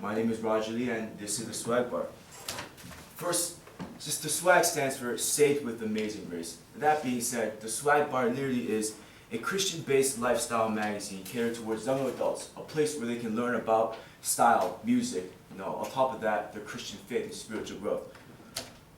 My name is Roger Lee, and this is the SWAGBar. First, just the SWAG stands for Saved with Amazing Grace. That being said, the SWAGBar literally is a Christian-based lifestyle magazine catered towards young adults, a place where they can learn about style, music, on top of that, their Christian faith and spiritual growth.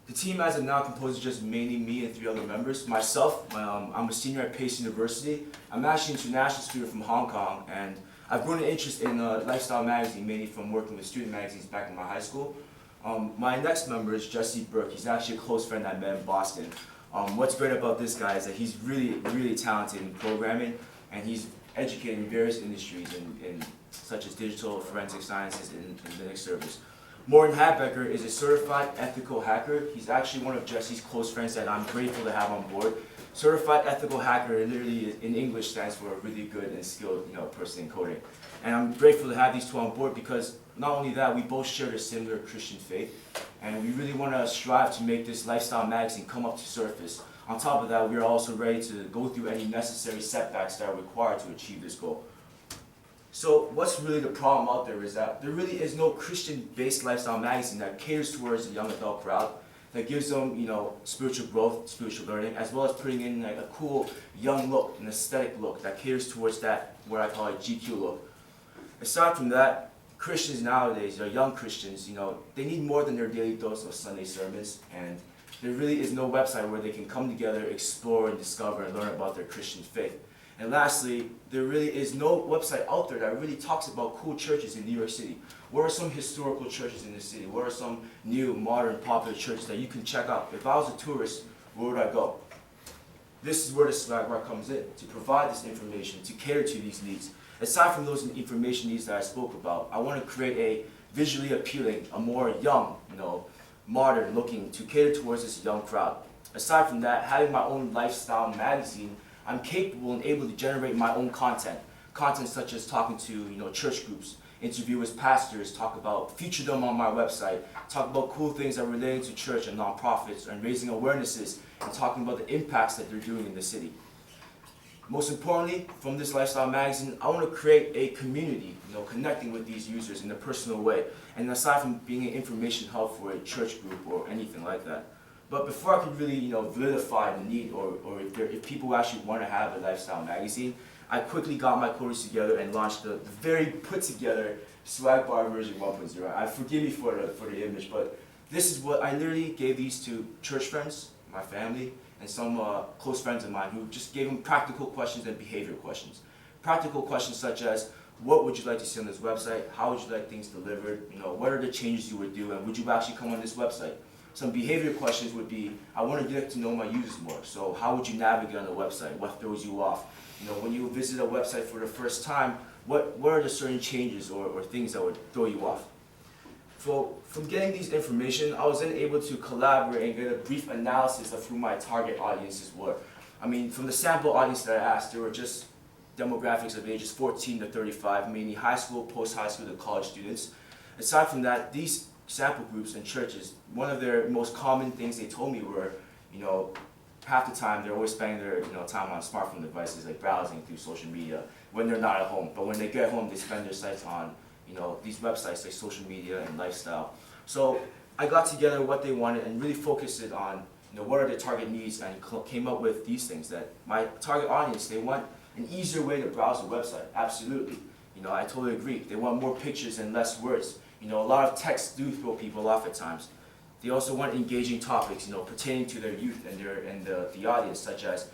The team as of now composes just mainly me and 3 other members. Myself, I'm a senior at Pace University. I'm actually an international student from Hong Kong, and I've grown an interest in lifestyle magazine, mainly from working with student magazines back in my high school. My next member is Jesse Burke. He's actually a close friend I met in Boston. What's great about this guy is that he's really talented in programming, and he's educated in various industries such as digital, forensic sciences, and Linux servers. Morten Hadbecker is a certified ethical hacker. He's actually one of Jesse's close friends that I'm grateful to have on board. Certified ethical hacker literally in English stands for a really good and skilled person in coding. And I'm grateful to have these 2 on board because not only that, we both share a similar Christian faith, and we really want to strive to make this lifestyle magazine come up to surface. On top of that, we are also ready to go through any necessary setbacks that are required to achieve this goal. So what's really the problem out there is that there really is no Christian-based lifestyle magazine that caters towards the young adult crowd, that gives them, spiritual growth, spiritual learning, as well as putting in a cool young look, an aesthetic look that caters towards that, what I call a GQ look. Aside from that, Christians nowadays, young Christians, they need more than their daily dose of Sunday sermons, and there really is no website where they can come together, explore, and discover and learn about their Christian faith. And lastly, there really is no website out there that really talks about cool churches in New York City. What are some historical churches in the city? What are some new, modern, popular churches that you can check out? If I was a tourist, where would I go? This is where the SWAGBar comes in, to provide this information, to cater to these needs. Aside from those information needs that I spoke about, I want to create a visually appealing, a more young, modern looking, to cater towards this young crowd. Aside from that, having my own lifestyle magazine, I'm capable and able to generate my own content such as talking to church groups, interview with pastors, feature them on my website, talk about cool things that are related to church and nonprofits, and raising awarenesses and talking about the impacts that they're doing in the city. Most importantly, from this lifestyle magazine, I want to create a community, connecting with these users in a personal way, and aside from being an information hub for a church group or anything like that. But before I could really, validify the need, or if people actually want to have a lifestyle magazine, I quickly got my coders together and launched the very put-together SWAGBar version 1.0. Forgive me for the image, but this is what I literally gave these to church friends, my family, and some close friends of mine who just gave them practical questions and behavior questions. Practical questions such as, what would you like to see on this website? How would you like things delivered? What are the changes you would do, and would you actually come on this website? Some behavior questions would be, I want to get to know my users more. So how would you navigate on the website? What throws you off? When you visit a website for the first time, what are the certain changes or things that would throw you off? So from getting these information, I was then able to collaborate and get a brief analysis of who my target audiences were. From the sample audience that I asked, there were just demographics of ages 14 to 35, mainly high school, post-high school to college students. Aside from that, these sample groups and churches, one of their most common things they told me were, half the time they're always spending their time on smartphone devices, like browsing through social media when they're not at home. But when they get home, they spend their sites on these websites like social media and lifestyle. So I got together what they wanted and really focused it on what are their target needs, and came up with these things that my target audience, they want an easier way to browse a website. Absolutely. I totally agree. They want more pictures and less words. A lot of texts do throw people off at times. They also want engaging topics, pertaining to their youth and the audience, such as,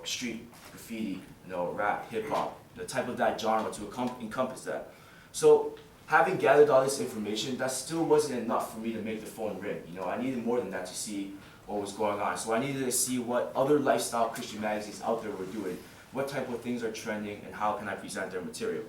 street, graffiti, rap, hip hop, the type of that genre to encompass that. So, having gathered all this information, that still wasn't enough for me to make the phone ring. I needed more than that to see what was going on. So I needed to see what other lifestyle Christian magazines out there were doing, what type of things are trending, and how can I present their material.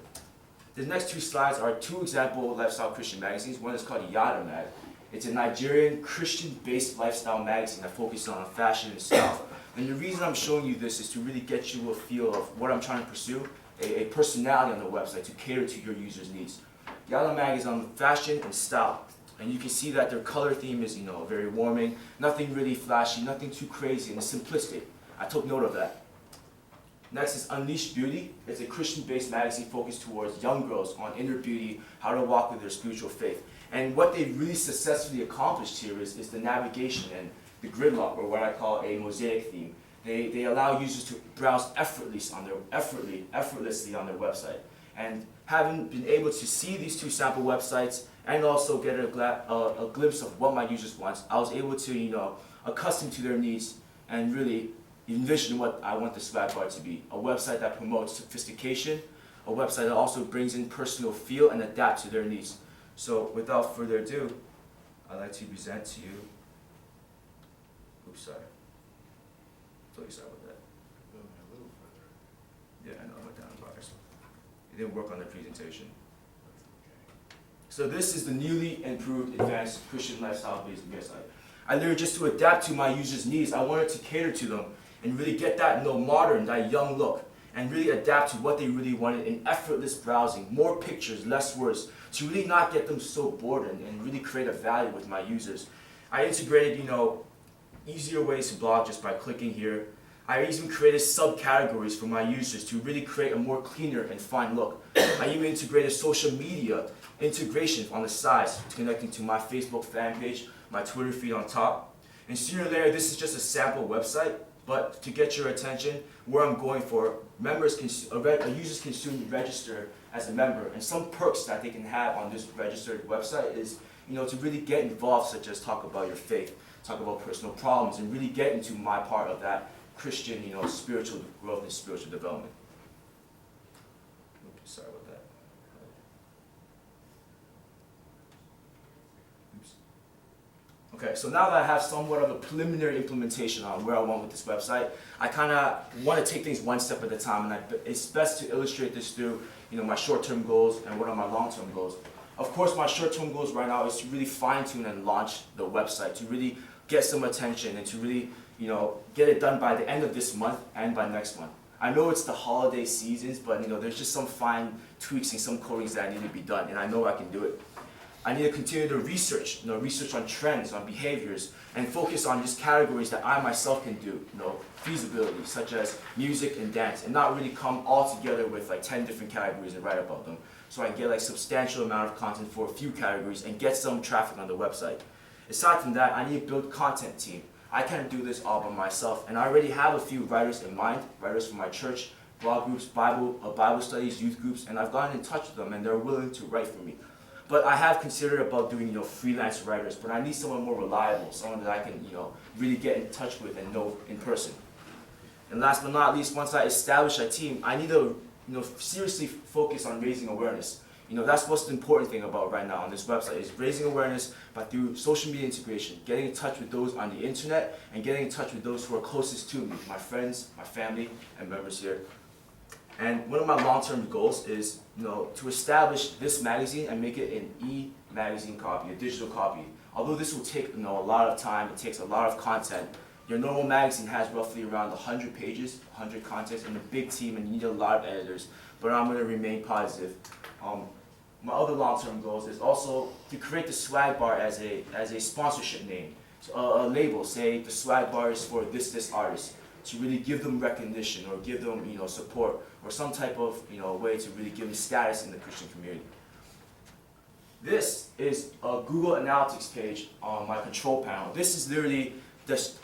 The next 2 slides are 2 example lifestyle Christian magazines. One is called Yada Mag. It's a Nigerian Christian-based lifestyle magazine that focuses on fashion and style. And the reason I'm showing you this is to really get you a feel of what I'm trying to pursue, a personality on the website to cater to your users' needs. Yada Mag is on fashion and style. And you can see that their color theme is, very warming, nothing really flashy, nothing too crazy, and it's simplistic. I took note of that. Next is Unleash Beauty. It's a Christian-based magazine focused towards young girls on inner beauty, how to walk with their spiritual faith. And what they've really successfully accomplished here is the navigation and the gridlock, or what I call a mosaic theme. They allow users to browse effortlessly on their website. And having been able to see these two sample websites and also get a glimpse of what my users want, I was able to, accustom to their needs and really envision what I want the SWAGBar to be. A website that promotes sophistication, a website that also brings in personal feel and adapt to their needs. So without further ado, I'd like to present to you, oops, sorry. Totally sorry about that. A little further. Yeah, I know, I went down bars. It didn't work on the presentation. Okay. So this is the newly improved advanced Christian lifestyle-based website. I literally, just to adapt to my users' needs, I wanted to cater to them and really get that modern, that young look, and really adapt to what they really wanted in effortless browsing, more pictures, less words, to really not get them so bored and really create a value with my users. I integrated, easier ways to blog just by clicking here. I even created subcategories for my users to really create a more cleaner and fine look. I even integrated social media integration on the sides, connecting to my Facebook fan page, my Twitter feed on top. And sooner or later, this is just a sample website, but to get your attention, where I'm going for, users can soon register as a member, and some perks that they can have on this registered website is, to really get involved, such as talk about your faith, talk about personal problems, and really get into my part of that Christian, spiritual growth and spiritual development. Oops, sorry about that. Oops. Okay, so now that I have somewhat of a preliminary implementation on where I want with this website, I kind of want to take things one step at a time, and it's best to illustrate this through, my short-term goals and what are my long-term goals. Of course, my short-term goals right now is to really fine-tune and launch the website, to really get some attention and to really, get it done by the end of this month and by next month. I know it's the holiday seasons, but there's just some fine tweaks and some codings that need to be done, and I know I can do it. I need to continue to research, research on trends, on behaviors, and focus on just categories that I myself can do, feasibility, such as music and dance, and not really come all together with like 10 different categories and write about them. So I can get like substantial amount of content for a few categories and get some traffic on the website. Aside from that, I need to build content team. I can't do this all by myself, and I already have a few writers in mind, writers from my church, blog groups, Bible studies, youth groups, and I've gotten in touch with them and they're willing to write for me. But I have considered about doing, freelance writers, but I need someone more reliable, someone that I can, really get in touch with and know in person. And last but not least, once I establish a team, I need to, seriously focus on raising awareness. That's what's the important thing about right now on this website, is raising awareness through social media integration, getting in touch with those on the internet, and getting in touch with those who are closest to me, my friends, my family, and members here. And one of my long-term goals is, to establish this magazine and make it an e-magazine copy, a digital copy. Although this will take, a lot of time, it takes a lot of content. Your normal magazine has roughly around 100 pages, 100 contents, and a big team, and you need a lot of editors. But I'm going to remain positive. My other long-term goals is also to create the SWAGBar as a sponsorship name, so a label. Say the SWAGBar is for this artist, to really give them recognition or give them support or some type of way to really give them status in the Christian community. This is a Google Analytics page on my control panel. This is literally just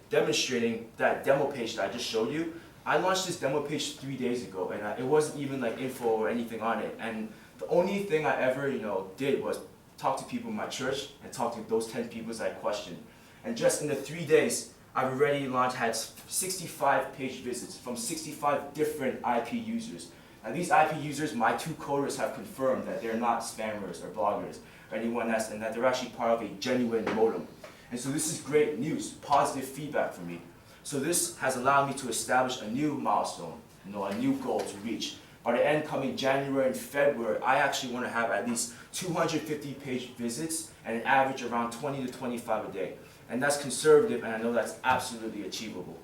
demonstrating that demo page that I just showed you. I launched this demo page 3 days ago, and it wasn't even like info or anything on it. And the only thing I ever did was talk to people in my church and talk to those 10 people I questioned. And just in the 3 days, I've already had 65 page visits from 65 different IP users. And these IP users, my 2 coders have confirmed that they're not spammers or bloggers or anyone else, and that they're actually part of a genuine modem. And so this is great news, positive feedback for me. So this has allowed me to establish a new milestone, a new goal to reach. By the end coming January and February, I actually want to have at least 250 page visits and an average around 20 to 25 a day. And that's conservative, and I know that's absolutely achievable.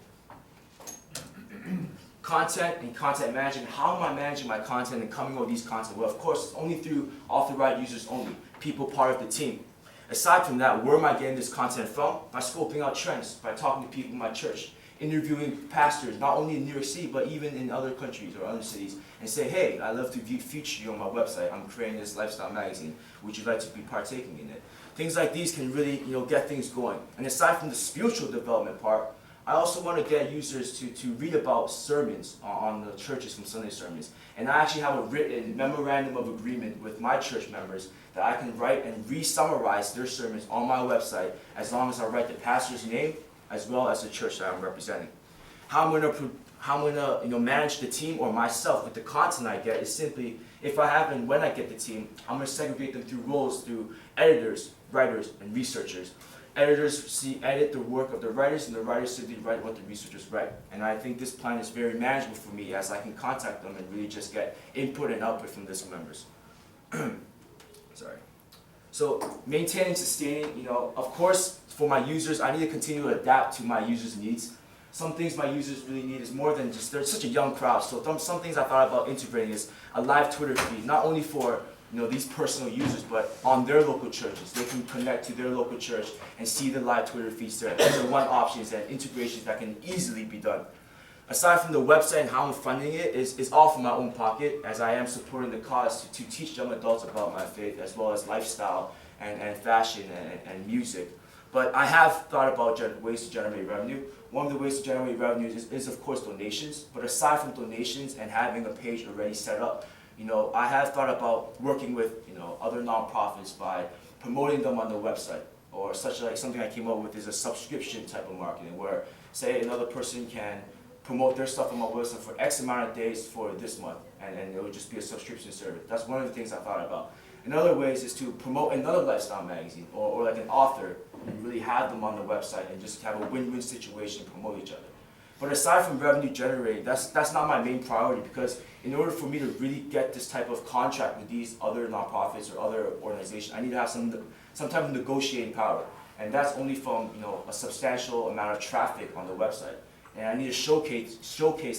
Content and content management. How am I managing my content and coming up with these content? Well, of course, it's only through authorized users only, people part of the team. Aside from that, where am I getting this content from? By scoping out trends, by talking to people in my church, interviewing pastors, not only in New York City, but even in other countries or other cities, and say, hey, I'd love to feature you on my website. I'm creating this lifestyle magazine. Would you like to be partaking in it? Things like these can really, get things going. And aside from the spiritual development part, I also want to get users to read about sermons on the churches from Sunday sermons. And I actually have a written memorandum of agreement with my church members that I can write and re-summarize their sermons on my website as long as I write the pastor's name as well as the church that I'm representing. How I'm gonna manage the team or myself with the content I get is simply, if I have and when I get the team, I'm gonna segregate them through roles through editors, writers, and researchers. Editors edit the work of the writers, and the writers simply write what the researchers write. And I think this plan is very manageable for me, as I can contact them and really just get input and output from these members. Sorry. So maintaining, sustaining, of course, for my users, I need to continue to adapt to my users' needs. Some things my users really need is more than just, they're such a young crowd, so some things I thought about integrating is a live Twitter feed, not only for these personal users, but on their local churches. They can connect to their local church and see the live Twitter feeds there. Those are one options and integrations that can easily be done. Aside from the website and how I'm funding it, is all from my own pocket, as I am supporting the cause to teach young adults about my faith, as well as lifestyle and fashion and music. But I have thought about ways to generate revenue. One of the ways to generate revenue is of course donations. But aside from donations and having a page already set up, I have thought about working with other nonprofits by promoting them on the website, or something I came up with is a subscription type of marketing, where say another person can promote their stuff on my website for X amount of days for this month, and it would just be a subscription service. That's one of the things I thought about. Another ways is to promote another lifestyle magazine, or like an author, and really have them on the website and just have a win-win situation, promote each other. But aside from revenue generating, that's not my main priority, because in order for me to really get this type of contract with these other nonprofits or other organizations, I need to have some type of negotiating power. And that's only from a substantial amount of traffic on the website. And I need to showcase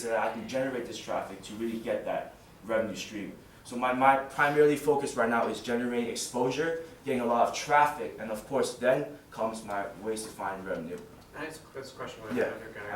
that I can generate this traffic to really get that revenue stream. So my primarily focus right now is generating exposure, getting a lot of traffic, and of course then comes my ways to find revenue. I ask this question. Yeah,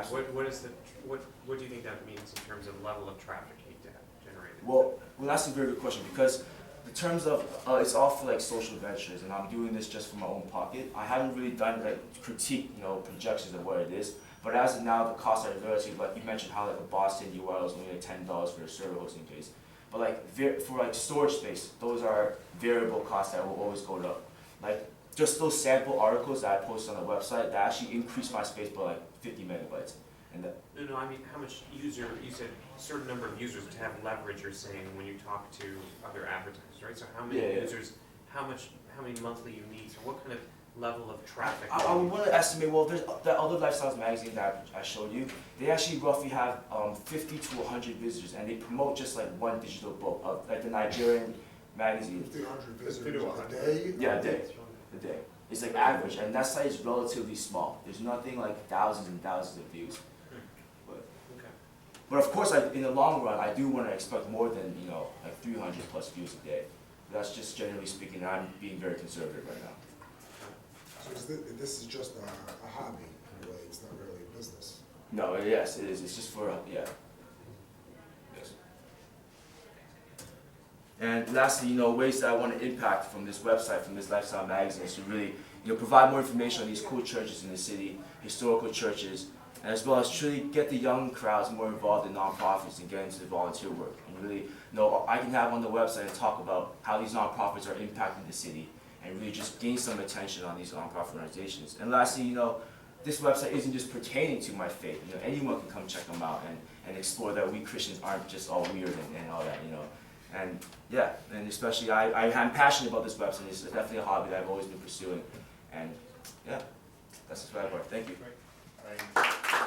what do you think that means in terms of level of traffic you need to have generated? Well, that's a very good question, because in terms of it's all for like social ventures, and I'm doing this just for my own pocket. I haven't really done critique projections of what it is. But as of now, the costs are relatively, like you mentioned, how like a Boston URL is only like $10 for a server hosting space. But like for like storage space, those are variable costs that will always go up. Like just those sample articles that I post on the website, that actually increase my space by like 50 megabytes. And No, I mean how much you said a certain number of users to have leverage, you're saying, when you talk to other advertisers, right? So how many users, how many monthly you need, so what kind of level of traffic? I would want to estimate, well, there's that other lifestyles magazine that I showed you, they actually roughly have 50 to 100 visitors, and they promote just like one digital book, like the Nigerian magazine. 1,500 visitors a day? Yeah, a day. A day. It's like average, and that site is relatively small. There's nothing like thousands and thousands of views. But of course, in the long run, I do want to expect more than like 300 plus views a day. That's just generally speaking. I'm being very conservative right now. So this is just a hobby in a way. It's not really a business. No, yes, it is. It's just for yeah. Yes. And lastly, ways that I want to impact from this website, from this lifestyle magazine, is to really provide more information on these cool churches in the city, historical churches, as well as truly get the young crowds more involved in nonprofits and get into the volunteer work. And really, I can have on the website and talk about how these nonprofits are impacting the city, and really just gain some attention on these nonprofit organizations. And lastly, this website isn't just pertaining to my faith. Anyone can come check them out and explore that we Christians aren't just all weird and all that. And yeah, and especially I'm passionate about this website. It's definitely a hobby that I've always been pursuing. And yeah, that's the SWAGBar. Thank you. Right.